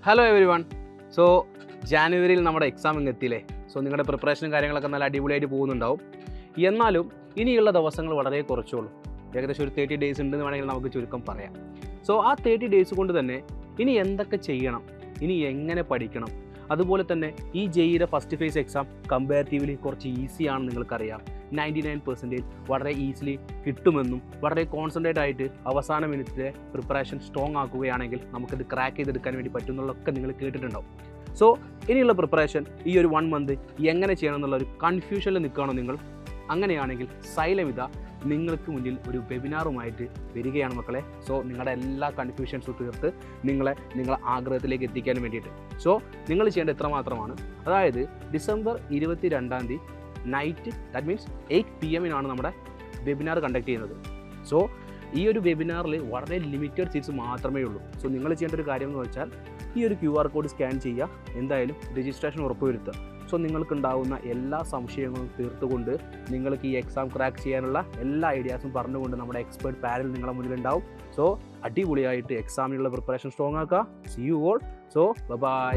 Hello every one. So ജാനുവരിയിൽ നമ്മുടെ exam ഇങ്ങ് എത്തിയില്ലേ. So നിങ്ങളുടെ പ്രിപ്പറേഷനും കാര്യങ്ങളൊക്കെ നല്ല അടിപൊളിയായിട്ട് പോകുന്നുണ്ടാവും. എന്നാലും ഇനിയുള്ള ദിവസങ്ങൾ വളരെ കുറച്ചുള്ളൂ. ഏകദേശം ഒരു 30 ഡേയ്സ് ഉണ്ടെന്ന് വേണമെങ്കിൽ നമുക്ക് ചുരുക്കം പറയാം. സോ ആ 30 ഡേയ്സ് കൊണ്ട് തന്നെ ഇനി എന്തൊക്കെ ചെയ്യണം, ഇനി എങ്ങനെ പഠിക്കണം, അതുപോലെ തന്നെ ഈ ജെഇയുടെ ഫസ്റ്റ് ഫേസ് എക്സാം കമ്പാരിറ്റീവ്ലി കുറച്ച് ഈസിയാണെന്ന് നിങ്ങൾക്കറിയാം. 99% വളരെ ഈസിലി കിട്ടുമെന്നും വളരെ കോൺസെൻട്രേറ്റ് ആയിട്ട് അവസാന മിനിറ്റിലെ പ്രിപ്പറേഷൻ സ്ട്രോങ് ആക്കുകയാണെങ്കിൽ നമുക്കിത് ക്രാക്ക് ചെയ്തെടുക്കാൻ വേണ്ടി പറ്റും എന്നുള്ളതൊക്കെ നിങ്ങൾ കേട്ടിട്ടുണ്ടാവും. സോ ഇനിയുള്ള പ്രിപ്പറേഷൻ ഈ ഒരു 1 മന്ത് എങ്ങനെ ചെയ്യണം എന്നുള്ള ഒരു കൺഫ്യൂഷനിൽ നിൽക്കുകയാണോ നിങ്ങൾ? അങ്ങനെയാണെങ്കിൽ സൈലമിത നിങ്ങൾക്ക് മുന്നിൽ ഒരു വെബിനാറുമായിട്ട് വരികയാണ് മക്കളെ. സോ നിങ്ങളുടെ എല്ലാ കൺഫ്യൂഷൻസും തീർത്ത് നിങ്ങളെ ആഗ്രഹത്തിലേക്ക് എത്തിക്കാൻ വേണ്ടിയിട്ട്. സോ നിങ്ങൾ ചെയ്യേണ്ടത് എത്ര മാത്രമാണ്, അതായത് December 22 night, that means 8 PM നമ്മുടെ വെബിനാർ കണ്ടക്ട് ചെയ്യുന്നത്. സോ ഈ ഒരു വെബിനാറിൽ വളരെ ലിമിറ്റഡ് സീറ്റ്സ് മാത്രമേ ഉള്ളൂ. സോ നിങ്ങൾ ചെയ്യേണ്ട ഒരു കാര്യം എന്ന് വെച്ചാൽ ഈ ഒരു QR കോഡ് സ്കാൻ ചെയ്യുക, എന്തായാലും രജിസ്ട്രേഷൻ ഉറപ്പുവരുത്തുക. സോ നിങ്ങൾക്കുണ്ടാകുന്ന എല്ലാ സംശയങ്ങളും തീർത്തുകൊണ്ട് നിങ്ങൾക്ക് ഈ എക്സാം ക്രാക്ക് ചെയ്യാനുള്ള എല്ലാ ഐഡിയാസും പറഞ്ഞുകൊണ്ട് നമ്മുടെ എക്സ്പേർട്ട് പാനൽ നിങ്ങളുടെ മുന്നിലുണ്ടാവും. സോ അടിപൊളിയായിട്ട് എക്സാമിനുള്ള പ്രിപ്പറേഷൻ സ്ട്രോങ് ആക്കുക. See you all. So by.